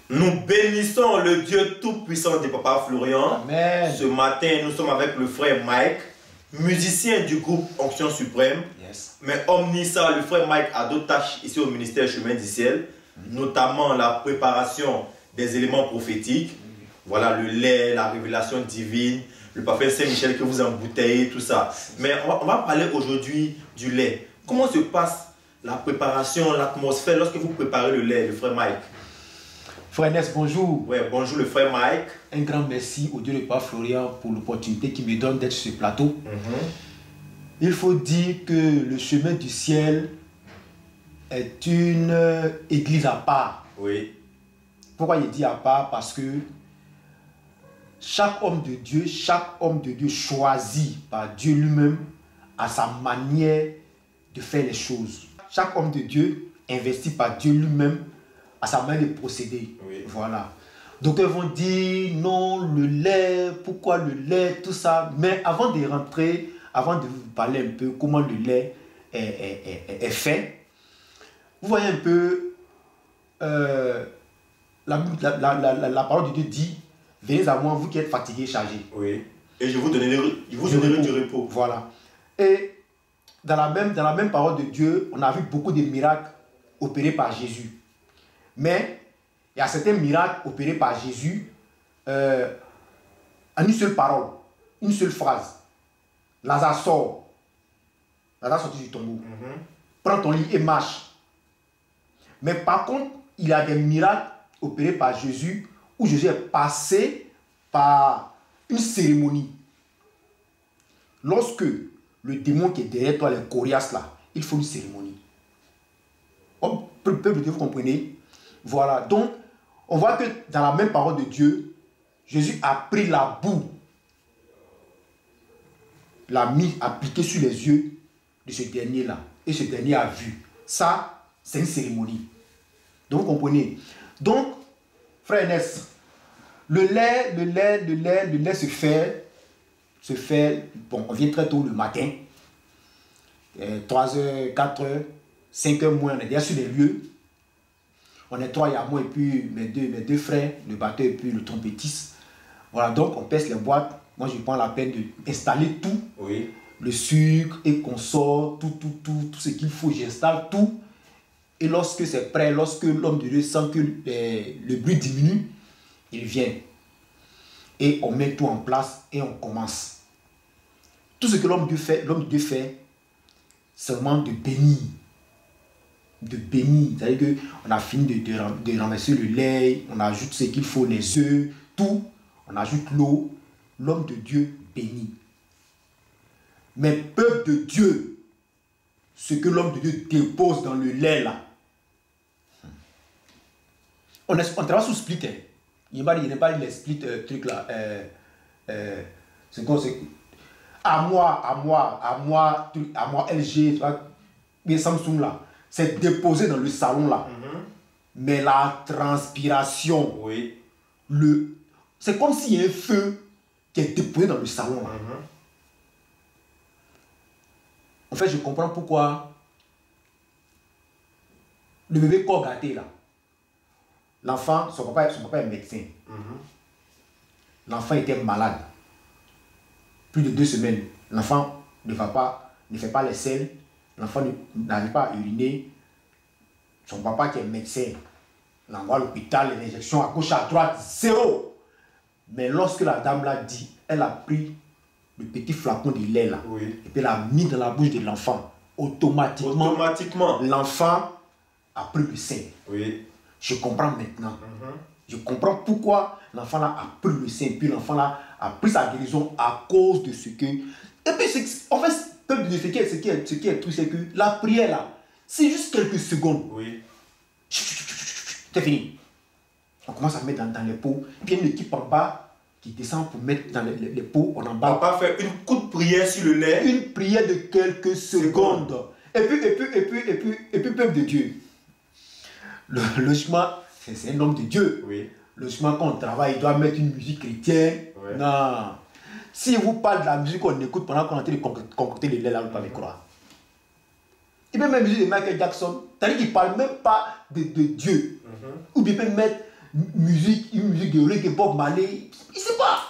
Nous bénissons le Dieu tout-puissant de Papa Florian. Amen. Ce matin, nous sommes avec le frère Mike, musicien du groupe Onction Suprême. Yes. Mais hormis ça, le frère Mike a d'autres tâches ici au ministère Chemin du Ciel, notamment la préparation des éléments prophétiques. Voilà, le lait, la révélation divine, le parfum Saint-Michel que vous embouteillez, tout ça. Mais on va parler aujourd'hui du lait. Comment se passe la préparation, l'atmosphère lorsque vous préparez le lait, le frère Mike? Frère Ness, bonjour. Ouais, bonjour le frère Mike. Un grand merci au Dieu de Papa Florian pour l'opportunité qu'il me donne d'être sur ce plateau. Il faut dire que le chemin du ciel est une église à part. Oui. Pourquoi il dit à part? Parce que chaque homme de Dieu choisi par Dieu lui-même a sa manière de faire les choses. Chaque homme de Dieu investi par Dieu lui-même a sa manière de procéder. Oui. Voilà. Donc ils vont dire non, le lait, pourquoi le lait, tout ça. Mais avant de rentrer, avant de vous parler un peu comment le lait est fait, vous voyez un peu la parole de Dieu dit: venez à moi, vous qui êtes fatigués et chargés. Oui. Et je vous donnerai du repos. Voilà. Et dans la même parole de Dieu, on a vu beaucoup de miracles opérés par Jésus. Mais il y a certains miracles opérés par Jésus en une seule parole, une seule phrase. Lazare sort. Lazare sortit du tombeau. Prends ton lit et marche. Mais par contre, il y a des miracles opérés par Jésus où Jésus est passé par une cérémonie. Lorsque le démon qui est derrière toi, les coriaces là, il faut une cérémonie. Oh, peuple de Dieu, vous comprenez? Voilà. Donc, on voit que dans la même parole de Dieu, Jésus a pris la boue, l'a mis appliqué sur les yeux de ce dernier-là. Et ce dernier a vu. Ça, c'est une cérémonie. Donc, vous comprenez? Donc, frère Ness, le lait se fait, bon, on vient très tôt le matin, 3h, 4h, 5h moins, on est déjà sur les lieux. On est trois, il y a moi et puis mes deux frères, le batteur et puis le trompettiste. Voilà, donc on pèse les boîtes. Moi, je prends la peine d'installer tout. Oui. Le sucre et consort, tout ce qu'il faut, j'installe tout. Et lorsque c'est prêt, lorsque l'homme de Dieu sent que le bruit diminue, il vient. Et on met tout en place et on commence. Tout ce que l'homme de Dieu fait, c'est vraiment de bénir. De bénir. C'est-à-dire qu'on a fini de ramasser le lait, on ajoute ce qu'il faut, les œufs, tout. On ajoute l'eau. L'homme de Dieu bénit. Mais peuple de Dieu, ce que l'homme de Dieu dépose dans le lait là, on travaille sous split. Hein. Il n'y a pas les split trucs là. C'est quoi? À moi, LG, bien Samsung là. C'est déposé dans le salon là. Mais la transpiration, Oui. c'est comme s'il y a un feu qui est déposé dans le salon là. En fait, je comprends pourquoi le bébé corps gâté là, l'enfant, son papa est médecin. L'enfant était malade. Plus de 2 semaines. L'enfant ne fait pas les selles. L'enfant n'arrive pas à uriner. Son papa qui est médecin l'envoie à l'hôpital, les injections à gauche, à droite, zéro. Mais lorsque la dame l'a dit, elle a pris le petit flacon de lait là, Oui. et puis l'a mis dans la bouche de l'enfant. Automatiquement, l'enfant a pris le sein. Oui. Je comprends maintenant. Je comprends pourquoi l'enfant là a pris le sein, puis l'enfant là a pris sa guérison à cause de ce que... Et puis, en fait, ce qui est tout, c'est que la prière là, c'est juste quelques secondes. Oui. C'est fini. On commence à mettre dans les pots. Puis il y a une équipe en bas qui descend pour mettre dans les pots. On emballe. Papa fait une courte prière sur le lait. Une prière de quelques secondes. Et puis, peuple de Dieu. Logiquement, c'est un homme de Dieu. Oui. Logiquement, quand on travaille, il doit mettre une musique chrétienne. Ouais. Non. Si vous parlez de la musique qu'on écoute pendant qu'on est en train de concocter les laits, là, vous ne pouvez pas me croire. Il peut mettre la musique de Michael Jackson. C'est-à-dire qu'il ne parle même pas de Dieu. Ou bien il peut mettre une musique de reggae, Bob Marley. Il ne sait pas.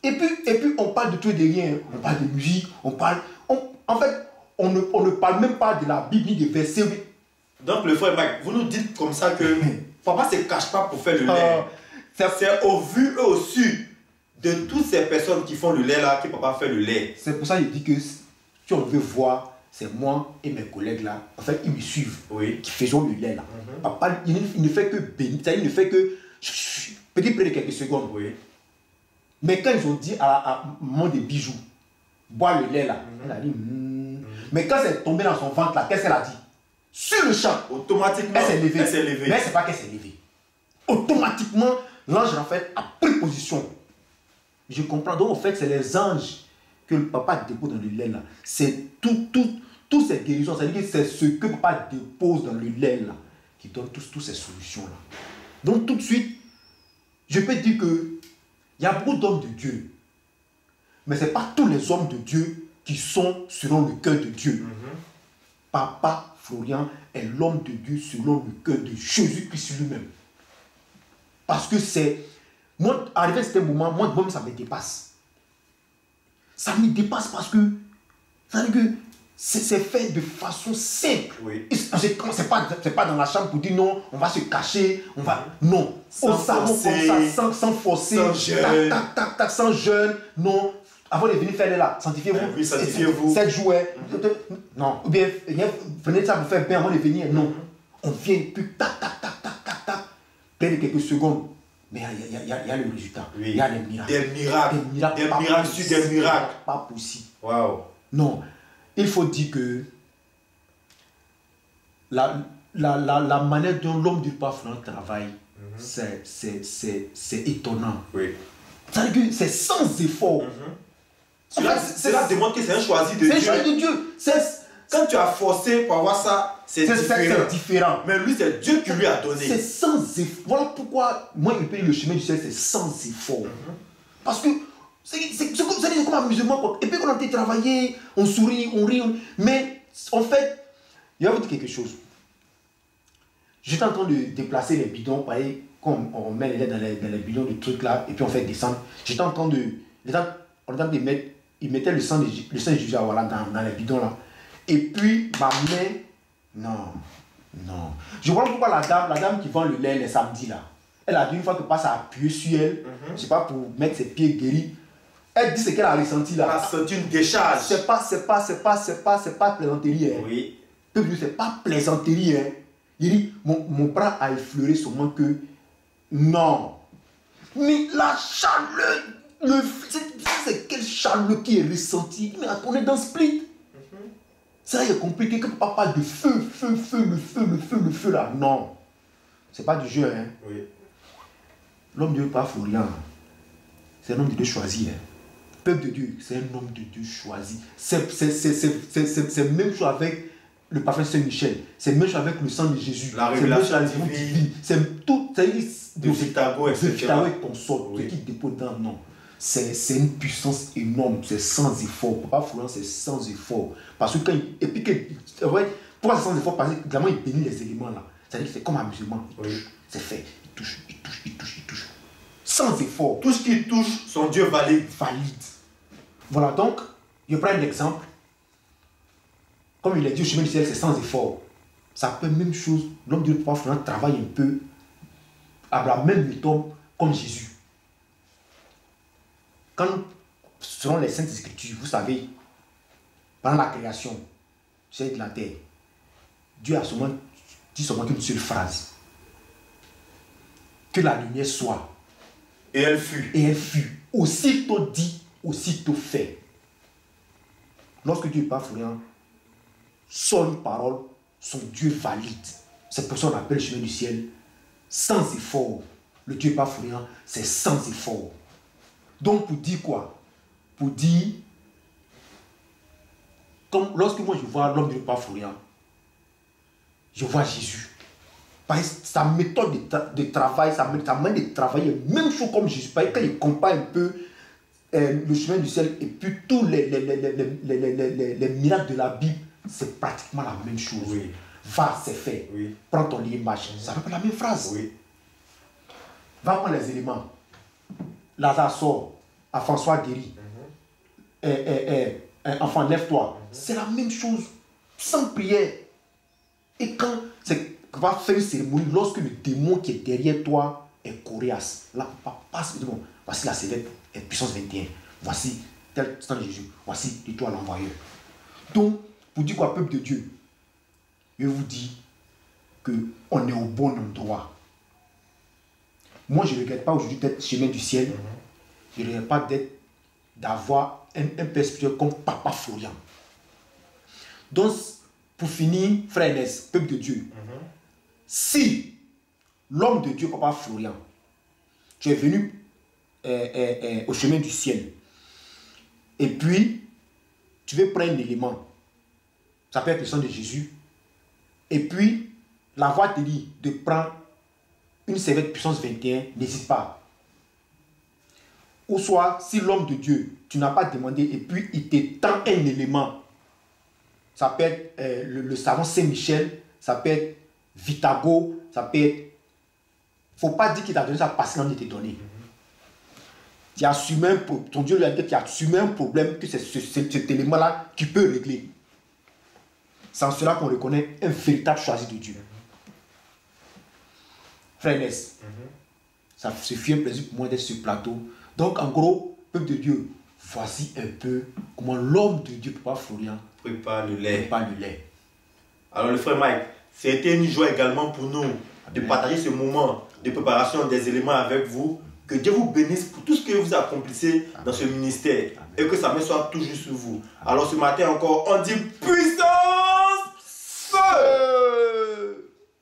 Et puis on parle de tout et de rien. On parle de musique, en fait, on ne parle même pas de la Bible ni des versets. Donc le frère Mike, vous nous dites comme ça que papa ne se cache pas pour faire le lait. C'est au vu et au su de toutes ces personnes qui font le lait là que papa fait le lait. C'est pour ça que je dis que si on veut voir, c'est moi et mes collègues là, en fait ils me suivent, qui faisons le lait là. Papa, il ne fait que bénir, il ne fait que petit près de quelques secondes. Mais quand ils ont dit à maman des bijoux, boire le lait là, elle a dit mais quand c'est tombé dans son ventre là, qu'est-ce qu'elle a dit? Sur le champ, automatiquement, elle s'est levée. Mais c'est pas qu'elle s'est levée. Automatiquement, l'ange en fait a pris position. Je comprends. Donc, en fait, c'est les anges que le papa dépose dans le lait là. C'est toutes ces guérisons. C'est-à-dire que c'est ce que papa dépose dans le lait là qui donne toutes ces solutions là. Donc, tout de suite, je peux dire que il y a beaucoup d'hommes de Dieu. Mais ce n'est pas tous les hommes de Dieu qui sont selon le cœur de Dieu. Papa Florian est l'homme de Dieu selon le cœur de Jésus-Christ lui-même. Parce que c'est... Moi, arrivé à ce moment, moi, ça me dépasse. Ça me dépasse parce que... C'est fait de façon simple. C'est pas dans la chambre pour dire non, on va se cacher, on va... Non. Au salon comme ça, sans forcer, sans jeûne, non. Avant de venir faire là, sanctifiez-vous. Oui, sanctifiez-vous. 7 jours. Non. Ou bien, venez ça vous faire bien avant de venir. Non. On vient, puis tac, plein de quelques secondes. Mais il y a le résultat. Il y a les miracles. Des miracles sur des miracles. Pas possible. Waouh. Non. Il faut dire que la manière dont l'homme du parfum travaille, c'est étonnant. C'est-à-dire que c'est sans effort. Cela démontre que c'est un choisi de Dieu. C'est un choisi de Dieu. Quand tu as forcé pour avoir ça, c'est différent. Mais lui, c'est Dieu qui lui a donné. C'est sans effort. Voilà pourquoi, moi, je peux dire le chemin du ciel, c'est sans effort. Parce que c'est comme un amusement. Et puis, quand on a été travailler, on sourit, on rit. Mais, en fait, je vais vous dire quelque chose. J'étais en train de déplacer les bidons, pareil, comme on met les lettres dans les bidons de trucs là, et puis on fait descendre. J'étais en train de mettre, ils mettaient le sang de Jésus voilà, dans les bidons là. Et puis ma main, non. Je vois pourquoi la dame qui vend le lait les samedis là, elle a dit une fois que passe à appuyer sur elle, je sais pas, pour mettre ses pieds guéris, elle dit ce qu'elle a ressenti là. Elle a senti une décharge. C'est pas plaisanterie. Hein. Oui. C'est pas plaisanterie. Hein. Il dit, mon bras a effleuré seulement que non. Mais la chaleur, c'est quelle chaleur qui est ressentie. Mais on est dans Split. C'est là qu'il est compliqué que papa parle de feu, le feu là. Non. C'est pas du jeu. Hein. Oui. L'homme de Dieu pas Florian. C'est un homme de Dieu choisi. Hein. Peuple de Dieu, c'est un homme de Dieu choisi. C'est même chose avec le parfum Saint-Michel. C'est même chose avec le sang de Jésus. La révélation divine. C'est tout. De Vitago, etc. De Vitago et consort. Ce qui dépose dans non. C'est une puissance énorme. C'est sans effort. Papa Florian, c'est sans effort. Parce que quand il... Et puis pourquoi c'est sans effort? Parce que évidemment, il bénit les éléments là. C'est-à-dire que c'est comme un musulman. C'est fait. Il touche. Sans effort. Tout ce qu'il touche, son Dieu valide. Voilà, donc, je prends un exemple. Comme il a dit au chemin du ciel, c'est sans effort. Ça peut même chose. L'homme de Dieu travaille un peu à la même méthode comme Jésus. Quand, selon les Saintes Écritures, vous savez, pendant la création de la terre, Dieu a dit seulement qu'une seule phrase. Que la lumière soit. Et elle fut. Aussitôt dit, aussitôt fait. Lorsque Dieu parle, Florian, sort une parole, son Dieu valide. C'est pour ça qu'on appelle le chemin du ciel sans effort. Le Dieu parle, Florian, c'est sans effort. Donc pour dire quoi? Pour dire, comme lorsque moi je vois l'homme de parle, Florian, je vois Jésus. Parce que sa méthode de travail, sa manière de travailler, même chose comme Jésus. Parce que quand il compare un peu le chemin du ciel et puis tous les miracles de la Bible, c'est pratiquement la même chose. Oui. Va, c'est fait. Oui. Prends ton lit et marche. Ça peut être la même phrase. Oui. Va prendre les éléments. Lazare sort. À François guérit. Enfant, lève-toi. C'est la même chose. Sans prière. Et quand va faire une cérémonie, lorsque le démon qui est derrière toi est coriace, là, passe le démon. Voici la célèbre puissance 21. Voici tel sang de Jésus. Voici l'étoile l'envoyeur. Donc, pour dire quoi, peuple de Dieu, je vous dis qu'on est au bon endroit. Moi, je ne regrette pas aujourd'hui d'être chemin du ciel. Je ne regrette pas d'avoir un père spirituel comme Papa Florian. Donc, pour finir, frère Inès, peuple de Dieu, si l'homme de Dieu, Papa Florian, tu es venu au chemin du ciel, et puis tu veux prendre un élément, ça peut être le sang de Jésus, et puis la voix te dit de prendre une serviette puissance 21, n'hésite pas. Ou soit, si l'homme de Dieu, tu n'as pas demandé, et puis il te tend un élément, ça peut être le savon Saint-Michel, ça peut être Vitago, ça peut être... Il ne faut pas dire qu'il t'a donné ça parce qu'il en était donné. Tu as assumé un problème, ton Dieu lui a dit qu'il a assumé un problème, que c'est cet élément-là qui peut régler. C'est en cela qu'on reconnaît un véritable choisi de Dieu. Frère Inès, ça fait un plaisir pour moi d'être sur le plateau. Donc en gros, peuple de Dieu, voici un peu comment l'homme de Dieu, Papa Florian, prépare le lait. Alors le frère Mike, c'était une joie également pour nous de partager ce moment de préparation des éléments avec vous. Que Dieu vous bénisse pour tout ce que vous accomplissez dans ce ministère et que sa main soit toujours sur vous. Alors ce matin encore, on dit puissant!